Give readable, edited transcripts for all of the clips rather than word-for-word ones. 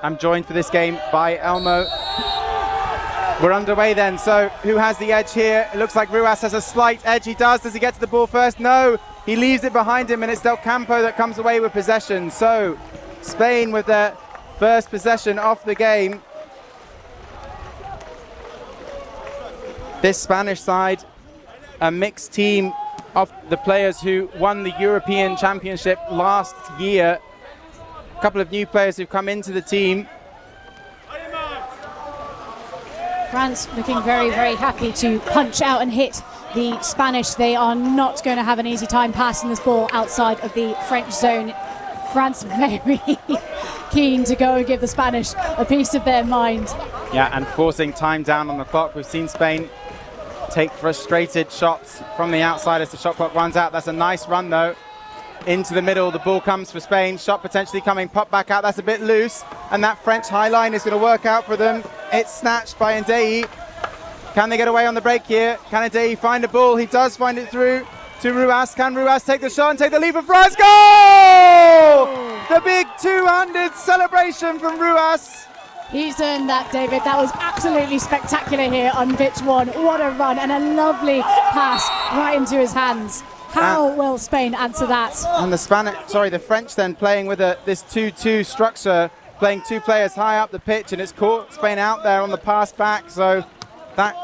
I'm joined for this game by Elmo. We're underway then, so who has the edge here? It looks like Ruas has a slight edge. He does. Does he get to the ball first? No, he leaves it behind him, and it's Del Campo that comes away with possession. So Spain with their first possession of the game. This Spanish side, a mixed team of the players who won the European Championship last year. A couple of new players who've come into the team. France looking very, very happy to punch out and hit the Spanish. They are not going to have an easy time passing this ball outside of the French zone. France very keen to go and give the Spanish a piece of their mind. Yeah, and forcing time down on the clock. We've seen Spain take frustrated shots from the outside as the shot clock runs out. That's a nice run though. Into the middle, the ball comes for Spain. Shot potentially coming, pop back out. That's a bit loose, and that French high line is going to work out for them. It's snatched by Ndei. Can they get away on the break here? Can Ndei find a ball? He does find it through to Ruas. Can Ruas take the shot and take the lead for France? Goal! The big two-handed celebration from Ruas. He's earned that, David. That was absolutely spectacular here on pitch one. What a run and a lovely pass right into his hands. How will Spain answer that? And the French then playing with this 2-2 structure, playing two players high up the pitch, and it's caught Spain out there on the pass back. So that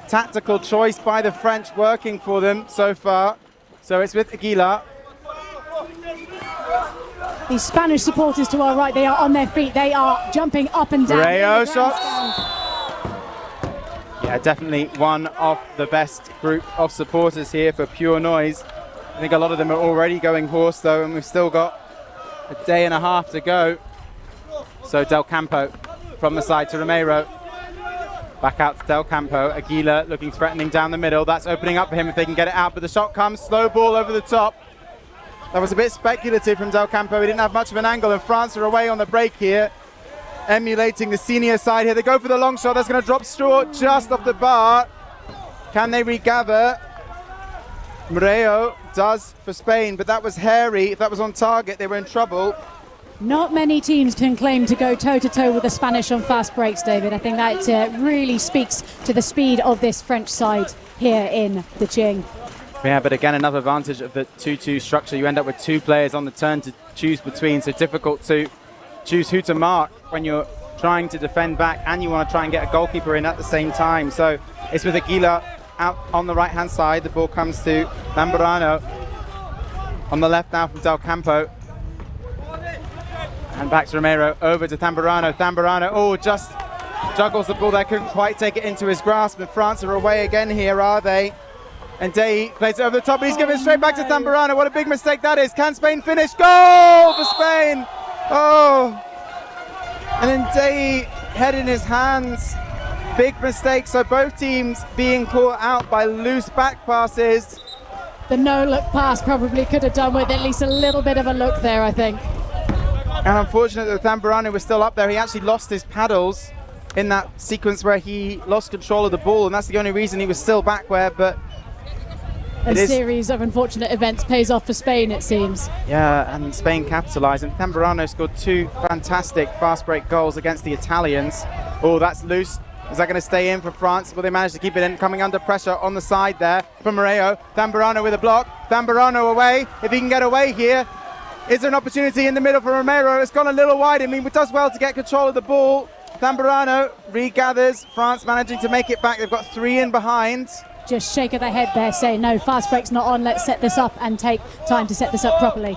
tactical choice by the French working for them so far. So it's with Aguilar. The Spanish supporters to our right, they are on their feet. They are jumping up and down. Rayo shots. Yeah, definitely one of the best group of supporters here for Pure Noise. I think a lot of them are already going hoarse though, and we've still got a day and a half to go. So Del Campo from the side to Romero. Back out to Del Campo. Aguilar looking threatening down the middle. That's opening up for him if they can get it out, but the shot comes, slow ball over the top. That was a bit speculative from Del Campo. He didn't have much of an angle, and France are away on the break here, emulating the senior side here. They go for the long shot. That's going to drop short just off the bar. Can they regather? Murillo does for Spain, but that was hairy. If that was on target, they were in trouble. Not many teams can claim to go toe-to-toe with the Spanish on fast breaks, David. I think that really speaks to the speed of this French side here in Deqing. Yeah, but again, another advantage of the 2-2 structure. You end up with two players on the turn to choose between, so difficult to choose who to mark when you're trying to defend back and you want to try and get a goalkeeper in at the same time. So it's with Aguilar out on the right-hand side. The ball comes to Zambrano. On the left now from Del Campo. And back to Romero, over to Zambrano. Zambrano, just juggles the ball there, couldn't quite take it into his grasp, and France are away again here, are they? And Ndei plays it over the top, but he's given it straight back to Zambrano. What a big mistake that is. Can Spain finish? Goal for Spain! Oh! And Ndei, head in his hands. Big mistake, so both teams being caught out by loose back passes. The no-look pass probably could have done with at least a little bit of a look there, I think. And unfortunately, Zambrano was still up there. He actually lost his paddles in that sequence where he lost control of the ball, and that's the only reason he was still back there, but a series of unfortunate events pays off for Spain, it seems. Yeah, and Spain capitalised, and Zambrano scored two fantastic fast break goals against the Italians. Oh, that's loose. Is that going to stay in for France? Will they manage to keep it in? Coming under pressure on the side there from Murillo. Zambrano with a block. Zambrano away. If he can get away here, is there an opportunity in the middle for Romero? It's gone a little wide. I mean, it does well to get control of the ball. Zambrano regathers. France managing to make it back. They've got three in behind. Just shake of the head there, saying no, fast break's not on, let's set this up and take time to set this up properly.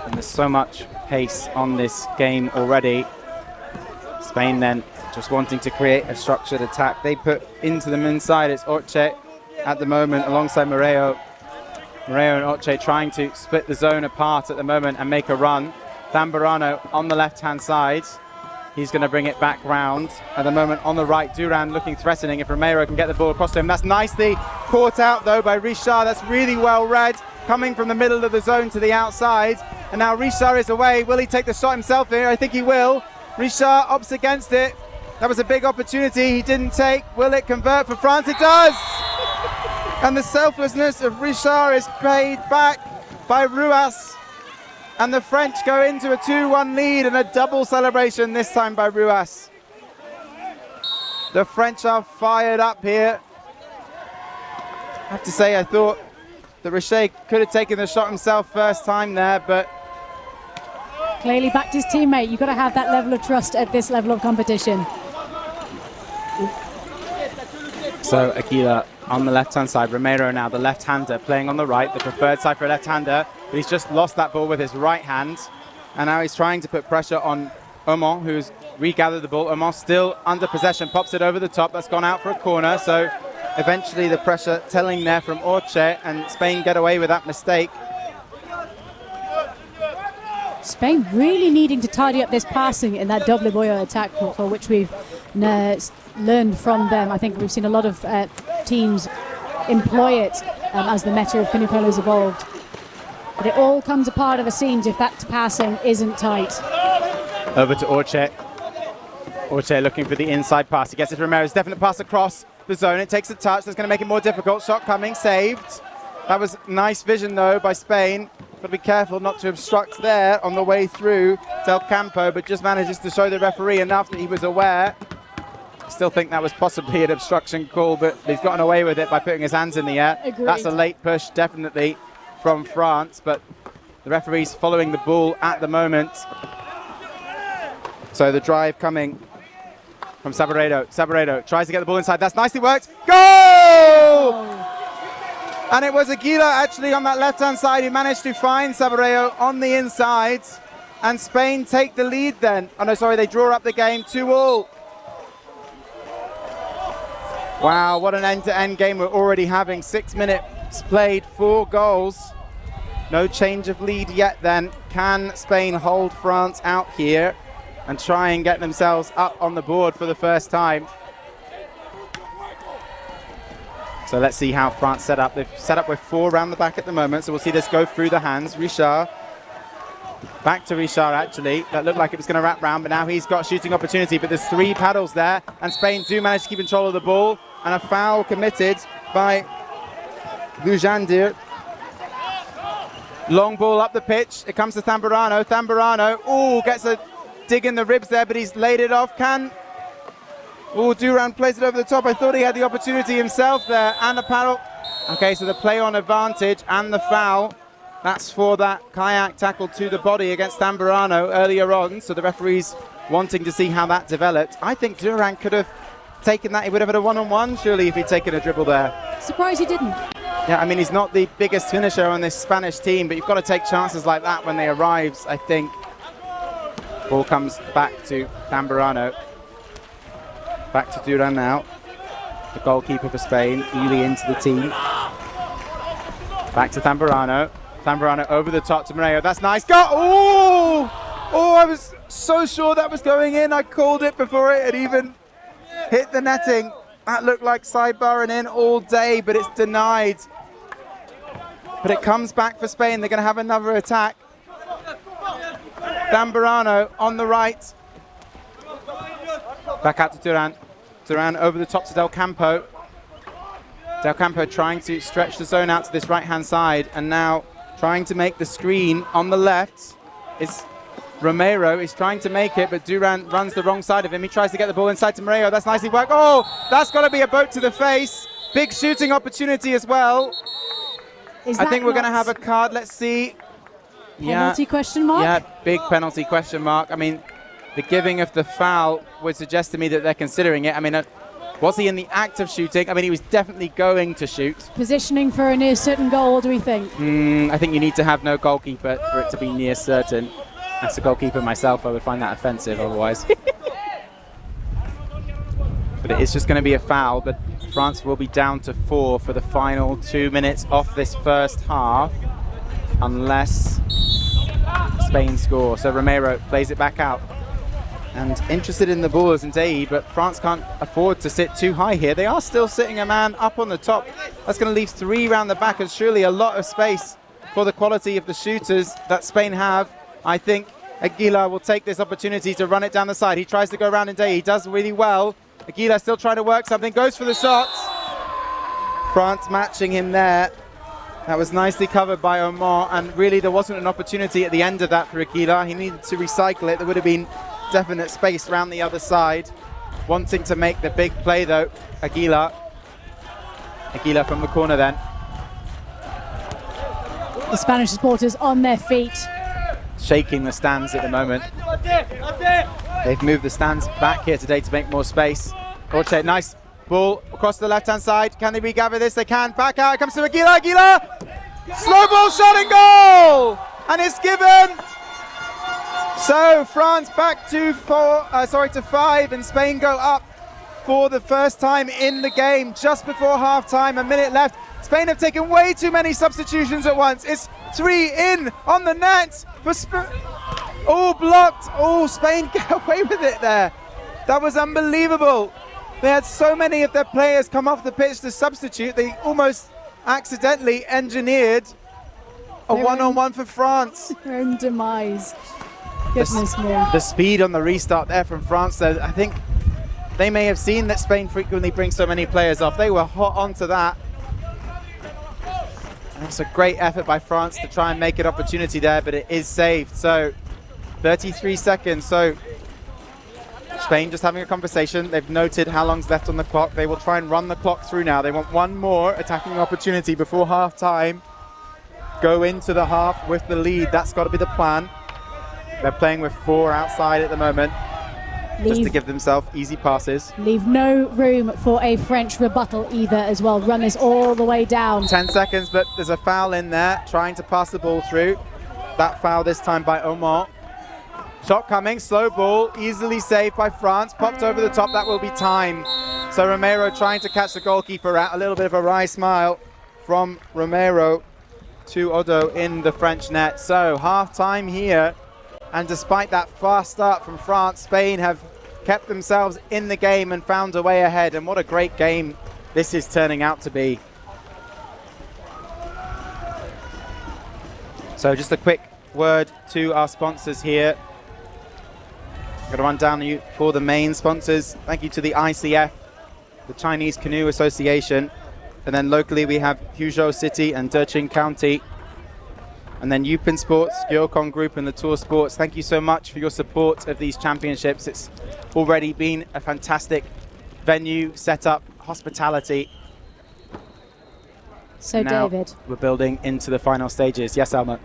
And there's so much pace on this game already. Spain then just wanting to create a structured attack. They put into them inside. It's Orche at the moment alongside Murillo. Murillo and Orche trying to split the zone apart at the moment and make a run. Zambrano on the left-hand side. He's going to bring it back round. At the moment on the right, Duran looking threatening. If Romero can get the ball across to him. That's nicely caught out though by Richard. That's really well read. Coming from the middle of the zone to the outside. And now Richard is away. Will he take the shot himself here? I think he will. Richard opts against it. That was a big opportunity he didn't take. Will it convert for France? It does! And the selflessness of Richard is paid back by Ruas. And the French go into a 2-1 lead and a double celebration this time by Ruas. The French are fired up here. I have to say, I thought that Richer could have taken the shot himself first time there, but clearly backed his teammate. You've got to have that level of trust at this level of competition. So Aguila on the left-hand side, Romero now the left-hander playing on the right, the preferred side for a left-hander, but he's just lost that ball with his right hand, and now he's trying to put pressure on Omon, who's regathered the ball. Omon still under possession, pops it over the top, that's gone out for a corner, so eventually the pressure telling there from Orche, and Spain get away with that mistake. Spain really needing to tidy up this passing in that double boyo attack, for which we've learned from them. I think we've seen a lot of teams employ it as the meta of Canoe Polo has evolved. But it all comes apart at the seams if that passing isn't tight. Over to Orche. Orche looking for the inside pass. He gets it to Romero's definite pass across the zone. It takes a touch. That's going to make it more difficult. Shot coming, saved. That was nice vision though by Spain. Got to be careful not to obstruct there on the way through Del Campo, but just manages to show the referee enough that he was aware. I still think that was possibly an obstruction call, but he's gotten away with it by putting his hands in the air. Agreed. That's a late push, definitely, from France, but the referee's following the ball at the moment. So the drive coming from Saboredo. Saboredo tries to get the ball inside. That's nicely worked. Goal! And it was Aguila actually on that left-hand side who managed to find Saboredo on the inside. And Spain take the lead then. Oh no, sorry, they draw up the game 2-2. Wow, what an end-to-end game we're already having. 6 minutes played, 4 goals. No change of lead yet then. Can Spain hold France out here and try and get themselves up on the board for the first time? So let's see how France set up. They've set up with 4 around the back at the moment, so we'll see this go through the hands. Richard, back to Richard actually. That looked like it was going to wrap round, but now he's got shooting opportunity, but there's 3 paddles there, and Spain do manage to keep control of the ball, and a foul committed by Lujandir. Long ball up the pitch. It comes to Tamburano. Tamburano, ooh, gets a dig in the ribs there, but he's laid it off. Durand plays it over the top. I thought he had the opportunity himself there, and the paddle. Okay, so the play on advantage and the foul. That's for that kayak tackle to the body against Tamburano earlier on. So the referee's wanting to see how that developed. I think Durand could have taken that. He would have had a one-on-one, surely, if he'd taken a dribble there. Surprised he didn't. Yeah, I mean, he's not the biggest finisher on this Spanish team, but you've got to take chances like that when they arrive, I think. Ball comes back to Tamburano. Back to Duran now. The goalkeeper for Spain, newly into the team. Back to Tamburano. Tamburano over the top to Moreno. That's nice. Go! Oh! Oh, I was so sure that was going in. I called it before it had even hit the netting. That looked like sidebar and in all day, but it's denied. But it comes back for Spain. They're going to have another attack. Tamburano on the right. Back out to Duran. Duran over the top to Del Campo. Del Campo trying to stretch the zone out to this right-hand side, and now trying to make the screen on the left. It's Romero is trying to make it, but Duran runs the wrong side of him. He tries to get the ball inside to Moreno. That's nicely worked. Oh, that's got to be a boat to the face. Big shooting opportunity as well. I think we're going to have a card. Let's see. Penalty question mark? Yeah, big penalty question mark. I mean, the giving of the foul would suggest to me that they're considering it. I mean, was he in the act of shooting? I mean, he was definitely going to shoot. Positioning for a near certain goal, what do we think? I think you need to have no goalkeeper for it to be near certain. As a goalkeeper myself, I would find that offensive otherwise. But it is just going to be a foul, but France will be down to 4 for the final 2 minutes off this first half, unless Spain score. So Romero plays it back out. And interested in the ball is Ndei, but France can't afford to sit too high here. They are still sitting a man up on the top. That's going to leave 3 round the back, and surely a lot of space for the quality of the shooters that Spain have. I think Aguila will take this opportunity to run it down the side. He tries to go around Ndei. He does really well. Aguila still trying to work something. Goes for the shot. France matching him there. That was nicely covered by Omar, and really there wasn't an opportunity at the end of that for Aguilar. He needed to recycle it. There would have been definite space around the other side. Wanting to make the big play though, Aguilar from the corner then. The Spanish supporters on their feet. Shaking the stands at the moment. They've moved the stands back here today to make more space. Orche, nice ball across the left-hand side. Can they regather this? They can. Back out. It comes to Aguilar. Aguilar! Slow ball shot and goal! And it's given. So France back to 5, and Spain go up for the first time in the game just before half-time. A minute left. Spain have taken way too many substitutions at once. It's 3 in on the net for all blocked. Oh, Spain get away with it there. That was unbelievable. They had so many of their players come off the pitch to substitute. They almost accidentally engineered a one-on-one for France. Their own demise. Goodness me. The speed on the restart there from France, though, I think they may have seen that Spain frequently brings so many players off. They were hot onto that. And it's a great effort by France to try and make an opportunity there, but it is saved. So 33 seconds. So Spain just having a conversation. They've noted how long's left on the clock. They will try and run the clock through now. They want one more attacking opportunity before half time. Go into the half with the lead. That's got to be the plan. They're playing with 4 outside at the moment, just to give themselves easy passes. Leave no room for a French rebuttal either as well. Run this all the way down. 10 seconds, but there's a foul in there, trying to pass the ball through. That foul this time by Omar. Shot coming, slow ball, easily saved by France. Popped over the top, that will be time. So Romero trying to catch the goalkeeper out. A little bit of a wry smile from Romero to Odo in the French net. So half time here. And despite that fast start from France, Spain have kept themselves in the game and found a way ahead. And what a great game this is turning out to be. So just a quick word to our sponsors here. I'm going to run down you for the main sponsors. Thank you to the ICF, the Chinese Canoe Association. And then locally we have Huzhou City and Deqing County. And then Yupin Sports, Gyokon Group and the Tour Sports. Thank you so much for your support of these championships. It's already been a fantastic venue, setup, hospitality. So now David, we're building into the final stages. Yes, Alma?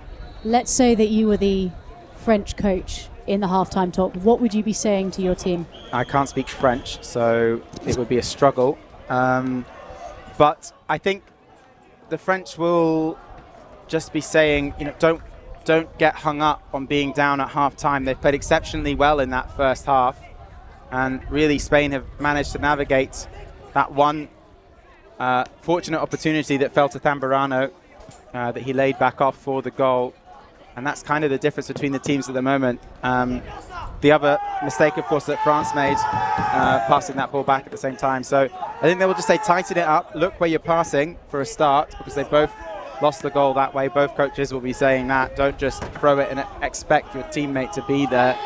Let's say that you were the French coach in the halftime talk. What would you be saying to your team? I can't speak French, so it would be a struggle. But I think the French will just be saying, you know, don't get hung up on being down at half-time. They've played exceptionally well in that first half, and really Spain have managed to navigate that one fortunate opportunity that fell to Zambrano that he laid back off for the goal, and that's kind of the difference between the teams at the moment. The other mistake, of course, that France made, passing that ball back at the same time. So I think they will just say tighten it up, look where you're passing for a start, because they both lost the goal that way. Both coaches will be saying that. Don't just throw it and expect your teammate to be there.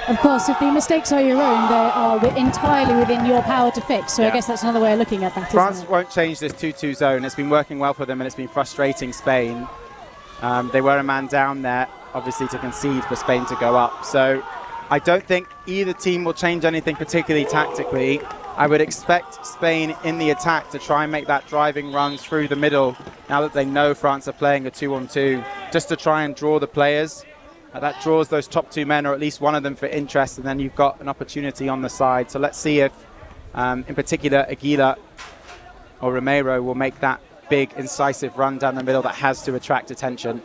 Of course, if the mistakes are your own, they are entirely within your power to fix. So yeah. I guess that's another way of looking at that. France won't change this 2-2 zone. It's been working well for them, and it's been frustrating Spain. They were a man down there, obviously, to concede for Spain to go up. So I don't think either team will change anything particularly tactically. I would expect Spain in the attack to try and make that driving run through the middle now that they know France are playing a 2-on-2, just to try and draw the players. That draws those top 2 men, or at least one of them, for interest, and then you've got an opportunity on the side. So let's see if, in particular, Aguilar or Romero will make that big, incisive run down the middle that has to attract attention.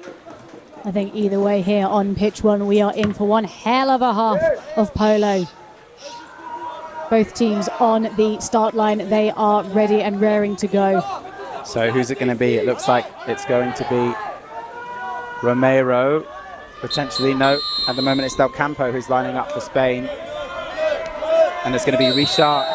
I think either way here on pitch 1, we are in for one hell of a half of polo. Both teams on the start line. They are ready and raring to go. So who's it going to be? It looks like it's going to be Romero. Potentially, no. At the moment, it's Del Campo who's lining up for Spain. And it's going to be Richard.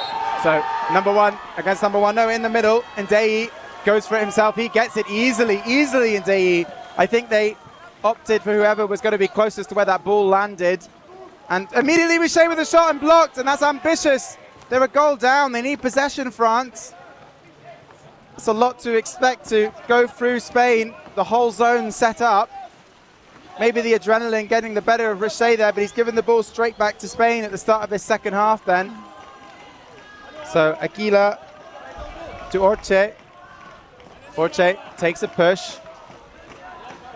So number 1 against number 1. No, in the middle. And Deqing goes for it himself. He gets it easily in Deqing. I think they opted for whoever was going to be closest to where that ball landed. And immediately Richard with a shot and blocked, and that's ambitious. They're a goal down. They need possession, France. It's a lot to expect to go through Spain, the whole zone set up. Maybe the adrenaline getting the better of Richer there, but he's given the ball straight back to Spain at the start of this second half then. So Aguila to Orche. Orche takes a push.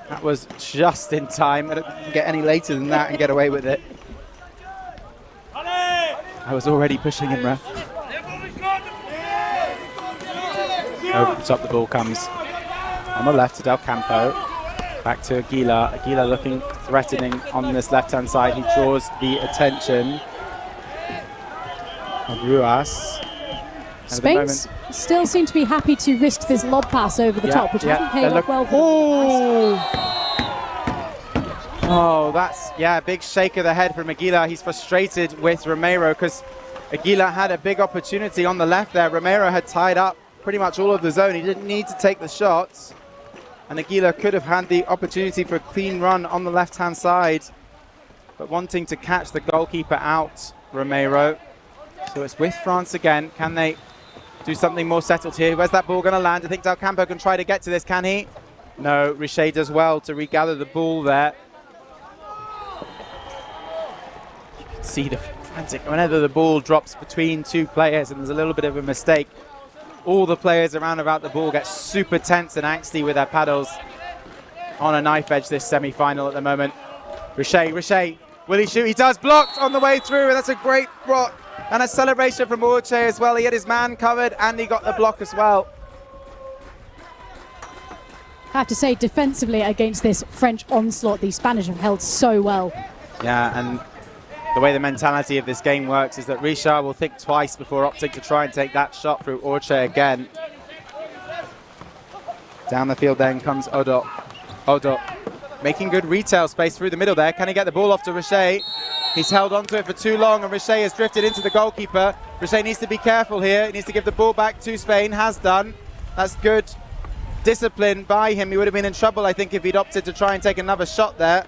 That was just in time. I don't get any later than that and get away with it. I was already pushing him, ref. Over the top, the ball comes on the left to Del Campo. Back to Aguila. Aguila looking threatening on this left-hand side. He draws the attention of Ruas. Spain still seem to be happy to risk this lob pass over the top, which hasn't paid off well for them. Oh, that's, a big shake of the head from Aguila. He's frustrated with Romero because Aguila had a big opportunity on the left there. Romero had tied up pretty much all of the zone. He didn't need to take the shots. And Aguila could have had the opportunity for a clean run on the left-hand side. But wanting to catch the goalkeeper out, Romero. So it's with France again. Can they do something more settled here? Where's that ball going to land? I think Del Campo can try to get to this. Can he? No, Richer does well to regather the ball there. You can see the frantic. Whenever the ball drops between two players and there's a little bit of a mistake, all the players around about the ball get super tense and angsty with their paddles. On a knife edge this semi-final at the moment. Richer, will he shoot? He does. Blocked on the way through, and that's a great block. And a celebration from Orche as well. He had his man covered and he got the block as well. I have to say, defensively against this French onslaught, the Spanish have held so well. Yeah, and the way the mentality of this game works is that Richard will think twice before opting to try and take that shot through Orche again. Down the field then comes Odo. Odo making good retail space through the middle there. Can he get the ball off to Richer? He's held onto it for too long and Richer has drifted into the goalkeeper. Richer needs to be careful here. He needs to give the ball back to Spain. Has done. That's good discipline by him. He would have been in trouble, I think, if he'd opted to try and take another shot there.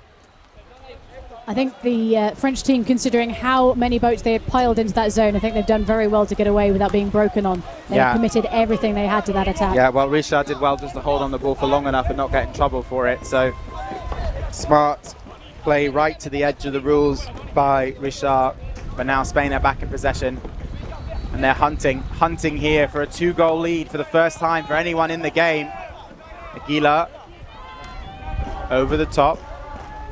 I think the French team, considering how many boats they had piled into that zone, I think they've done very well to get away without being broken on. They committed everything they had to that attack. Yeah, well, Richard did well just to hold on the ball for long enough and not get in trouble for it. So smart play right to the edge of the rules by Richard. But now Spain are back in possession. And they're hunting here for a 2-goal lead for the first time for anyone in the game. Aguila over the top.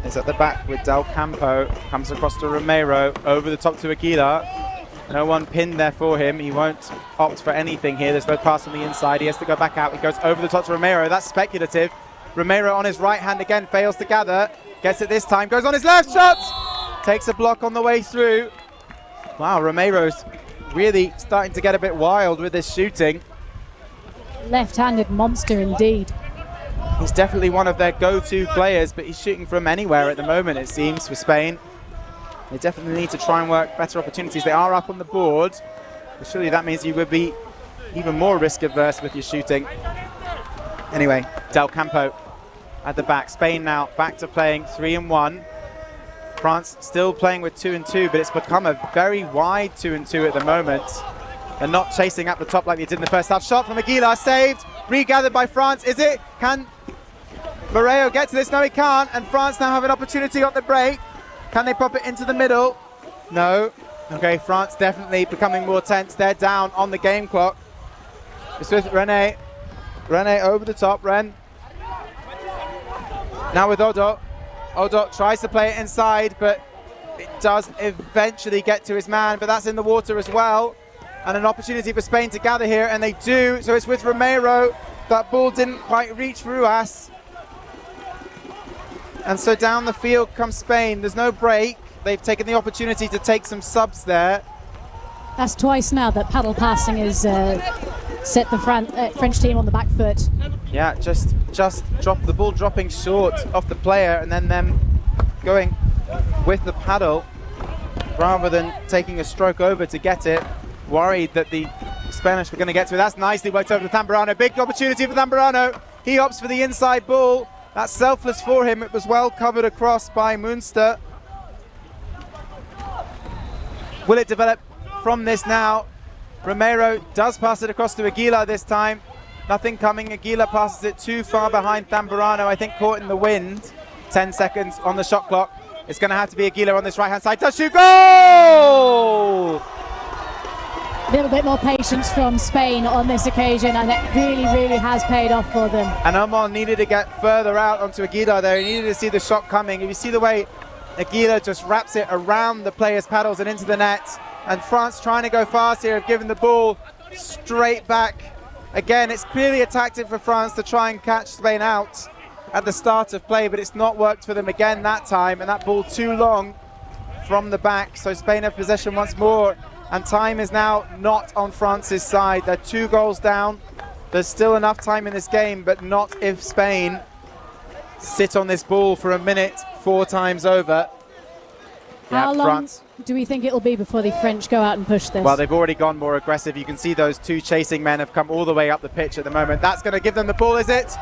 Is at the back with Del Campo. Comes across to Romero. Over the top to Aguila. No one pinned there for him. He won't opt for anything here. There's no pass on the inside. He has to go back out. He goes over the top to Romero. That's speculative. Romero on his right hand again. Fails to gather. Gets it this time. Goes on his left. Shot! Takes a block on the way through. Wow, Romero's really starting to get a bit wild with his shooting. Left-handed monster indeed. He's definitely one of their go-to players, but he's shooting from anywhere at the moment, it seems, for Spain. They definitely need to try and work better opportunities. They are up on the board, but surely that means you would be even more risk-averse with your shooting. Anyway, Del Campo at the back. Spain now back to playing 3-1. France still playing with 2-2, but it's become a very wide 2-2 at the moment. They're not chasing up the top like they did in the first half. Shot from Aguila, saved, regathered by France. Is it? Can Barreo get to this? No, he can't. And France now have an opportunity on the break. Can they pop it into the middle? No. Okay, France definitely becoming more tense. They're down on the game clock. It's with René. René over the top. Ren. Now with Odo. Odo tries to play it inside, but it does eventually get to his man, but that's in the water as well. And an opportunity for Spain to gather here, and they do. So it's with Romero. That ball didn't quite reach Ruas. And so down the field comes Spain. There's no break. They've taken the opportunity to take some subs there. That's twice now that paddle passing has set the French team on the back foot. Yeah, just drop the ball dropping short of the player and then them going with the paddle rather than taking a stroke over to get it. Worried that the Spanish were going to get to it. That's nicely worked over to Zambrano. Big opportunity for Zambrano. He opts for the inside ball. That's selfless for him. It was well covered across by Munster. Will it develop from this now? Romero does pass it across to Aguila this time. Nothing coming. Aguila passes it too far behind Tamburano, I think caught in the wind. 10 seconds on the shot clock. It's going to have to be Aguila on this right-hand side. Does shoot, goal! A little bit more patience from Spain on this occasion, and it really, really has paid off for them. And Omar needed to get further out onto Aguila there. He needed to see the shot coming. If you see the way Aguila just wraps it around the player's paddles and into the net, and France trying to go fast here, have given the ball straight back. Again, it's clearly a tactic for France to try and catch Spain out at the start of play, but it's not worked for them again that time, and that ball too long from the back. So Spain have possession once more, and time is now not on France's side. They're 2 goals down. There's still enough time in this game, but not if Spain sit on this ball for a minute 4 times over. How long do we think it'll be before the French go out and push this? Well, they've already gone more aggressive. You can see those 2 chasing men have come all the way up the pitch at the moment. That's going to give them the ball, is it?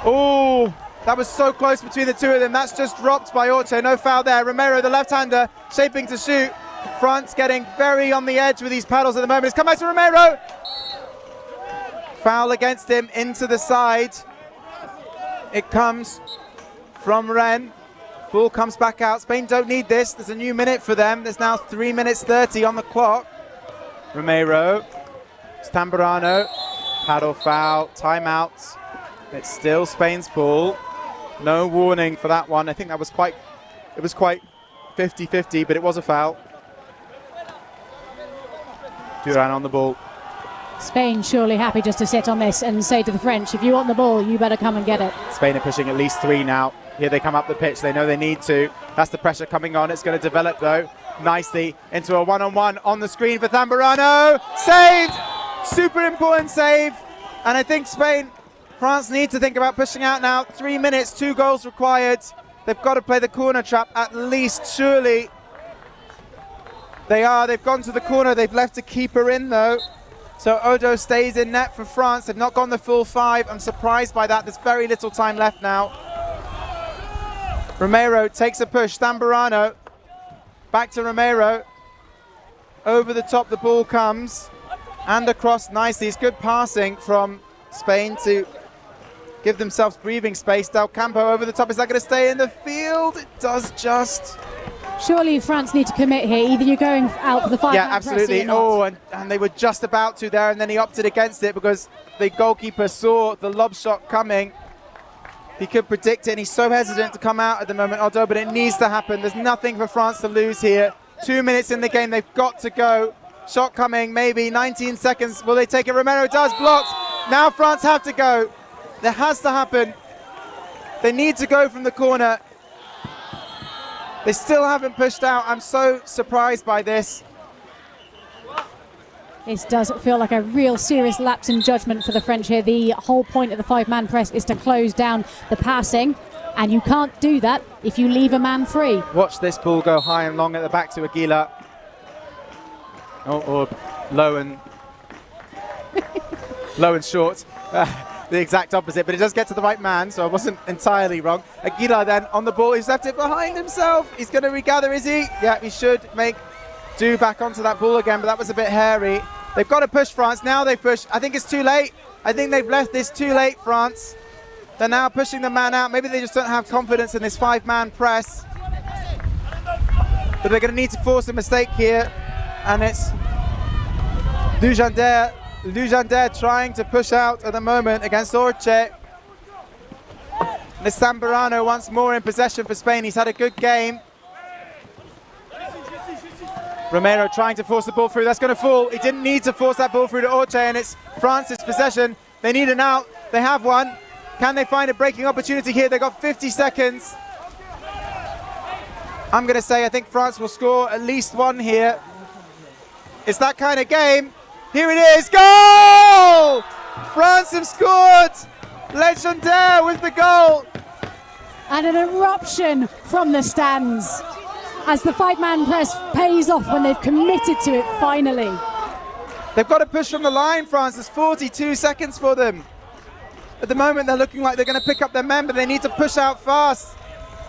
Oh, that was so close between the 2 of them. That's just dropped by Orche. No foul there. Romero, the left-hander, shaping to shoot. France getting very on the edge with these paddles at the moment. It's come back to Romero. Foul against him into the side. It comes from Ren. Ball comes back out. Spain don't need this. There's a new minute for them. There's now 3 minutes 30 on the clock. Romero. Tamburano. Paddle foul. Timeout. It's still Spain's ball. No warning for that one. I think that was quite 50-50, but it was a foul. Duran on the ball. Spain surely happy just to sit on this and say to the French, if you want the ball, you better come and get it. Spain are pushing at least 3 now. Here they come up the pitch. They know they need to. That's the pressure coming on. It's going to develop, though, nicely into a one-on-one on the screen for Tamburano. Saved! Super important save. And I think France need to think about pushing out now. 3 minutes, 2 goals required. They've got to play the corner trap at least, surely. They've gone to the corner. They've left a keeper in, though. So Odo stays in net for France. They've not gone the full 5. I'm surprised by that. There's very little time left now. Romero takes a push. Tamburano. Back to Romero. Over the top the ball comes. And across nicely. It's good passing from Spain to give themselves breathing space. Del Campo over the top. Is that going to stay in the field? It does just. Surely France need to commit here. Either you're going out for the 5-man Yeah, absolutely. Oh, and they were just about to there, and then he opted against it because the goalkeeper saw the lob shot coming. He could predict it, and he's so hesitant to come out at the moment, Odo, but it needs to happen. There's nothing for France to lose here. 2 minutes in the game. They've got to go. Shot coming, maybe 19 seconds. Will they take it? Romero does, blocked. Now France have to go. That has to happen. They need to go from the corner. They still haven't pushed out. I'm so surprised by this. This does feel like a real serious lapse in judgment for the French here. The whole point of the 5-man press is to close down the passing, and you can't do that if you leave a man free. Watch this ball go high and long at the back to Aguila. Or low and short. The exact opposite, but it does get to the right man, so I wasn't entirely wrong. Aguila then on the ball. He's left it behind himself. He's going to regather, is he? Yeah, he should make do back onto that ball again, but that was a bit hairy. They've got to push France. Now they push. I think it's too late. I think they've left this too late, France. They're now pushing the man out. Maybe they just don't have confidence in this 5-man press. But they're going to need to force a mistake here. And it's Dujardin trying to push out at the moment against Orche. It's Tamburano once more in possession for Spain. He's had a good game. Romero trying to force the ball through. That's going to fall. He didn't need to force that ball through to Orche, and it's France's possession. They need an out. They have one. Can they find a breaking opportunity here? They've got 50 seconds. I'm going to say I think France will score at least one here. It's that kind of game. Here it is. Goal! France have scored. Legendaire with the goal. And an eruption from the stands as the 5-man press pays off when they've committed to it finally. They've got to push from the line, France. There's 42 seconds for them. At the moment, they're looking like they're going to pick up their men, but they need to push out fast.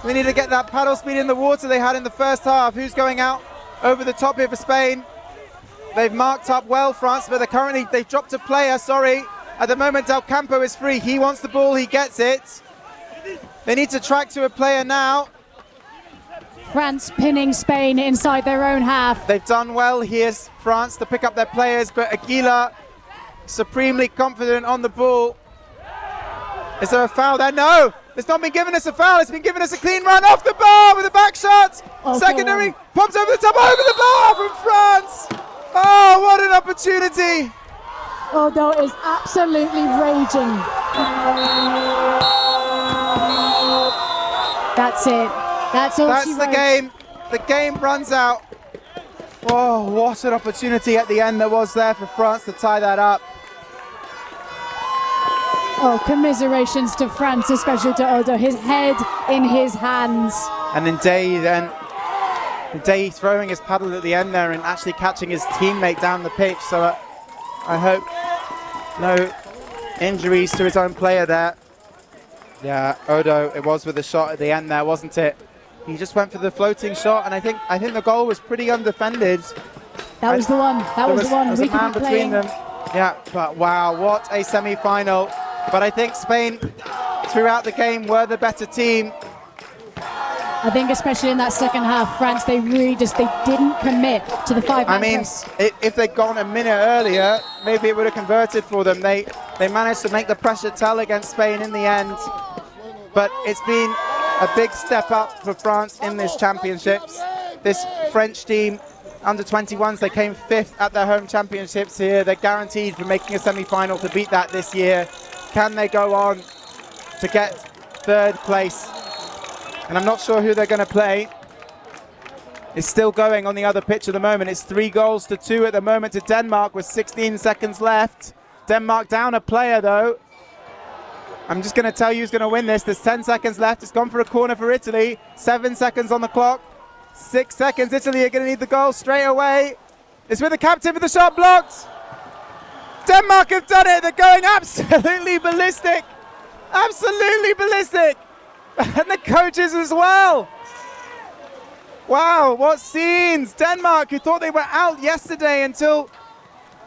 They need to get that paddle speed in the water they had in the first half. Who's going out over the top here for Spain? They've marked up well, France, but they've dropped a player, sorry. At the moment, Del Campo is free. He wants the ball, he gets it. They need to track to a player now. France pinning Spain inside their own half. They've done well here, France, to pick up their players, but Aguila supremely confident on the ball. Is there a foul there? No! It's not been given us a foul, it's been given us a clean run off the bar with a back shot. Oh, secondary, pops over the top, over the bar from France. Oh, what an opportunity. Although is absolutely raging. That's it. That's all she That's the wrote. game. The game runs out. Oh, what an opportunity at the end there was there for France to tie that up. Oh, commiserations to France, especially to Odo. His head in his hands. And then Day throwing his paddle at the end there and actually catching his teammate down the pitch. So I hope no injuries to his own player there. Yeah, Odo, it was with a shot at the end there, wasn't it? He just went for the floating shot, and I think the goal was pretty undefended. That was the one. That was the one. There was a man between them. Yeah, but wow, what a semi-final. But I think Spain, throughout the game, were the better team. I think especially in that second half, France, they really they didn't commit to the 5-man I mean, press. if they'd gone a minute earlier, maybe it would have converted for them. They managed to make the pressure tell against Spain in the end. But it's been a big step up for France in this championships. This French team, under 21s, they came 5th at their home championships here. They're guaranteed for making a semi-final to beat that this year. Can they go on to get 3rd place? And I'm not sure who they're going to play. It's still going on the other pitch at the moment. It's 3-2 at the moment to Denmark with 16 seconds left. Denmark down a player though. I'm just going to tell you who's going to win this. There's 10 seconds left. It's gone for a corner for Italy. 7 seconds on the clock. 6 seconds. Italy are going to need the goal straight away. It's with the captain for the shot blocked. Denmark have done it. They're going absolutely ballistic. Absolutely ballistic. And the coaches as well. Wow, what scenes. Denmark, who thought they were out yesterday until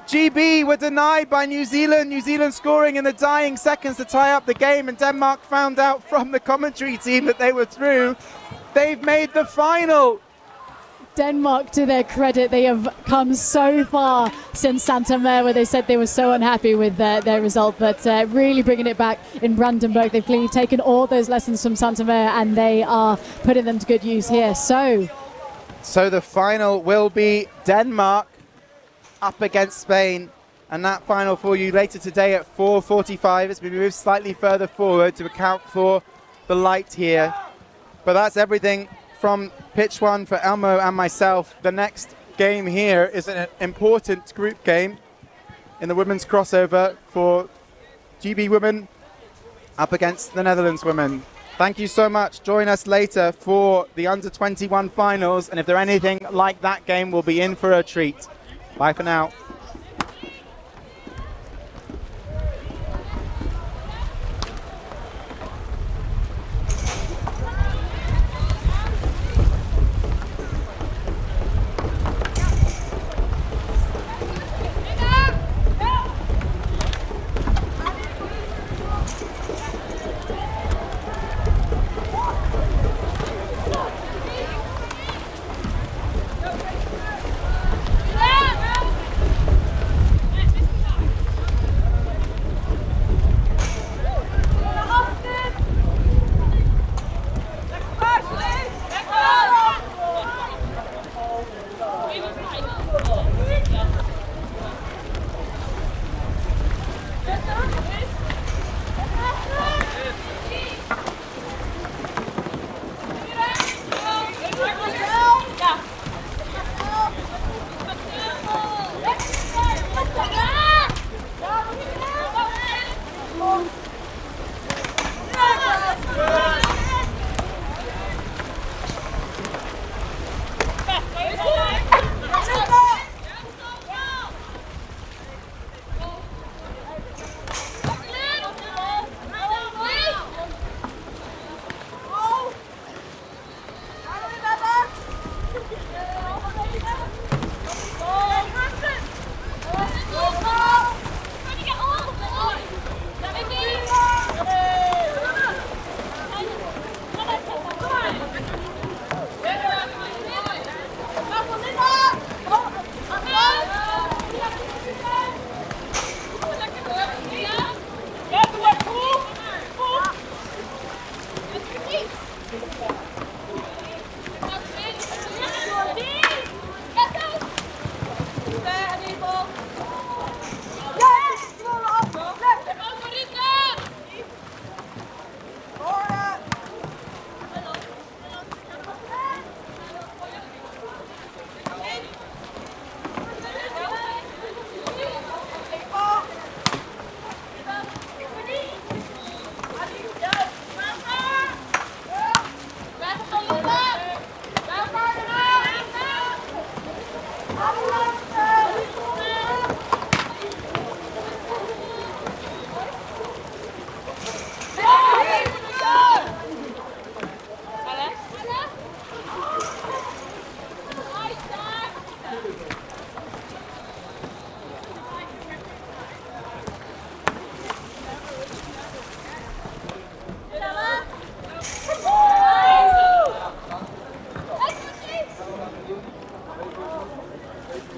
GB were denied by New Zealand. New Zealand scoring in the dying seconds to tie up the game, and Denmark found out from the commentary team that they were through. They've made the final. Denmark, to their credit, they have come so far since Saint-Omer, where they said they were so unhappy with their result, but really bringing it back in Brandenburg. They've clearly taken all those lessons from Saint-Omer and they are putting them to good use here. So the final will be Denmark up against Spain, and that final for you later today at 4:45. It's been moved slightly further forward to account for the light here, but that's everything from pitch 1 for Elmo and myself. The next game here is an important group game in the women's crossover for GB women up against the Netherlands women. Thank you so much. Join us later for the under-21 finals, and if they're anything like that game, we'll be in for a treat. Bye for now.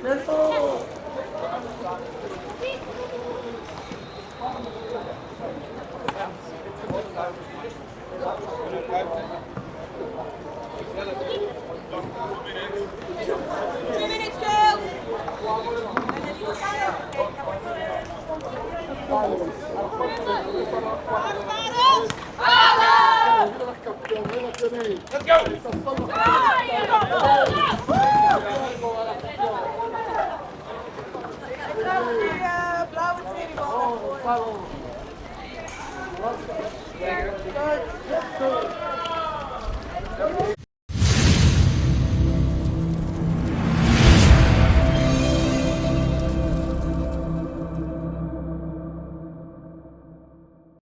Let's go! Blauwe